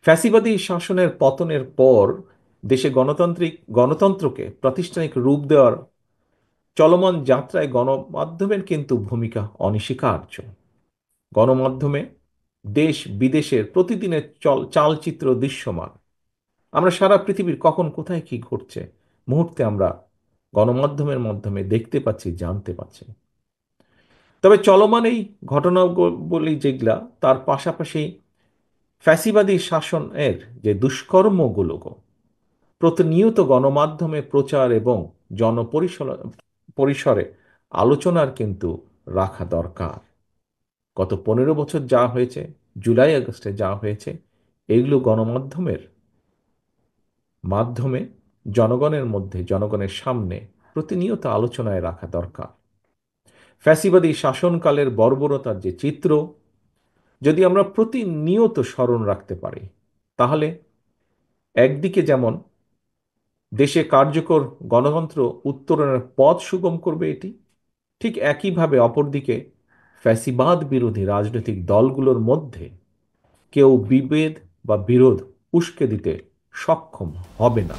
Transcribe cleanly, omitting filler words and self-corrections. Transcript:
ফ্যাসিবাদী শাসনের পতনের পর দেশে গণতন্ত্রকে প্রাতিষ্ঠানিক রূপ দেওয়ার চলমান যাত্রায় গণমাধ্যমের কিন্তু ভূমিকা অনস্বীকার্য। গণমাধ্যমে দেশ বিদেশের প্রতিদিনের চালচিত্র দৃশ্যমান। আমরা সারা পৃথিবীর কখন কোথায় কি ঘটছে মুহূর্তে আমরা গণমাধ্যমের মাধ্যমে দেখতে পাচ্ছি, জানতে পাচ্ছি। তবে চলমান এই ঘটনাবলী যেগুলা, তার পাশাপাশি ফ্যাসিবাদী শাসনের যে দুষ্কর্মগুলো প্রতিনিয়ত গণমাধ্যমে প্রচার এবং পরিসরে আলোচনার কিন্তু রাখা দরকার। গত 15 বছর যা হয়েছে, জুলাই আগস্টে যা হয়েছে, এগুলো গণমাধ্যমের মাধ্যমে জনগণের মধ্যে, জনগণের সামনে প্রতিনিয়ত আলোচনায় রাখা দরকার। ফ্যাসিবাদী শাসনকালের বর্বরতার যে চিত্র যদি আমরা প্রতিনিয়ত স্মরণ রাখতে পারি, তাহলে একদিকে যেমন দেশে কার্যকর গণতন্ত্র উত্তরণের পথ সুগম করবে এটি, ঠিক একইভাবে অপরদিকে ফ্যাসিবাদ বিরোধী রাজনৈতিক দলগুলোর মধ্যে কেউ বিভেদ বা বিরোধ উস্কে দিতে সক্ষম হবে না।